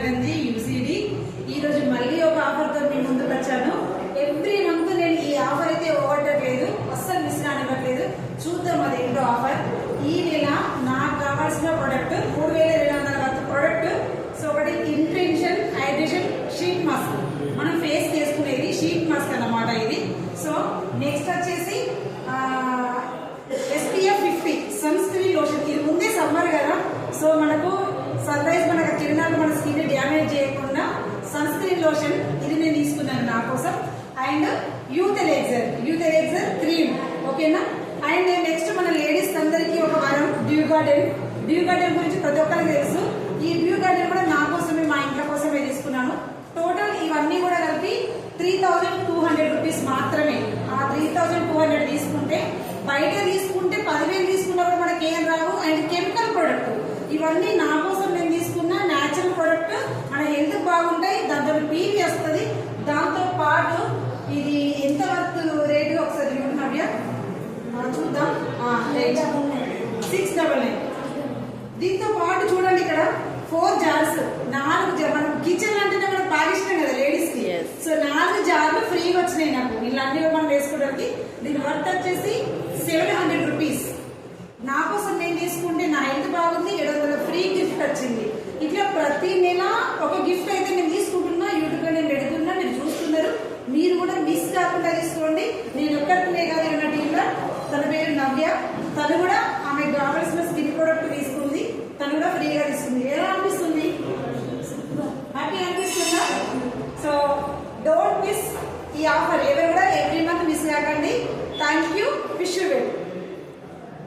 గంజి యూసీడీ. ఈ రోజు మళ్ళీ ఒక ఆఫర్ తో మీ ముందుకు వచ్చాను. ఎవ్రీ మంత్ నేను ఈ ఆఫర్ అయితే ఓడట్లేదు, అస్సలు మిస్ కానివ్వట్లేదు. చూద్దాం అది ఏంటో ఆఫర్. ఈ నెల నాకు కావాల్సిన ప్రొడక్ట్ 3200 వర్త్ ప్రొడక్ట్. సో ఒకటి ఇంటెన్షన్ హైడ్రేషన్ షీట్ మాస్క్, మనం ఫేస్ చేసుకునేది షీట్ మాస్క్ అన్నమాట ఇది. సో నెక్స్ట్ వచ్చేసి SPF 50 సన్ స్క్రీన్ లోషన్. ఇది ముందే సమ్మర్ కదా, సో మనకు సన్ రైజ్ మనకు కిరణాలు మన స్కిన్ డ్యామేజ్ చేయకుండా సన్ స్క్రీన్ లోషన్ ఇది నేను తీసుకున్నాను నా కోసం. అండ్ యూత్ ఎరేజర్ క్రీమ్, ఓకేనా. అండ్ నెక్స్ట్ మన లేడీస్ అందరికీ ఒక వారం డ్యూ గార్డెన్ గురించి ప్రతి ఒక్కరికి తెలుసు. ఈ డ్యూ గార్డెన్ కూడా నా కోసమే, మా ఇంట్లో కోసమే తీసుకున్నాను. టోటల్ ఇవన్నీ కూడా కలిపి 3200 రూపీస్ మాత్రమే. ఆ 3200 తీసుకుంటే, బయట తీసుకుంటే 10,000 తీసుకున్నా కూడా మనకి ఏం రావు. అండ్ కెమికల్ ప్రొడక్ట్ ఇవన్నీ నా కోసం నేను తీసుకున్న న్యాచురల్ ప్రొడక్ట్, మన హెల్త్ బాగుంటాయి. దాంతో పీవీ వస్తుంది. దాంతో పాటు ఇది ఎంత వర్త్ రేటు ఒకసారి నవ్య చూద్దాం. 699. దీంతో పాటు చూడండి ఇక్కడ 4 జార్స్, 4 మనం కిచెన్ అంటేనే మనకు బాగా ఇష్టం కదా లేడీస్ కి. సో 4 జార్లు ఫ్రీగా వచ్చినాయి నాకు, ఇలాంటి మనం వేసుకోవడానికి. దీని వర్త్ వచ్చేసి 700 రూపీస్. నా కోసం నేను తీసుకుంటే నా హెల్త్ బాగుంది, 700 ఫ్రీ గిఫ్ట్ వచ్చింది. ఇట్లా ప్రతి నెల ఒక గిఫ్ట్ అయితే నేను తీసుకుంటున్నా. యూట్యూబ్ లో నేను పెడుతున్నా, మీరు చూస్తున్నారు. మీరు కూడా మిస్ కాకుండా తీసుకోండి. నేను ఒక్కరినే కాదు ఉన్న టీంలో. తన పేరు నవ్య, తను కూడా ఆమెకు కావాల్సిన స్కిన్ ప్రొడక్ట్ తీసుకుంది, తను కూడా ఫ్రీగా తీసుకుంది. ఎలా అనిపిస్తుంది? హ్యాపీ అనిపిస్తుందా? సో డోంట్ మిస్ ఈ ఆఫర్. ఎవరు కూడా ఎవ్రీ మంత్ మిస్ కాకండి. Thank you. Wish you well.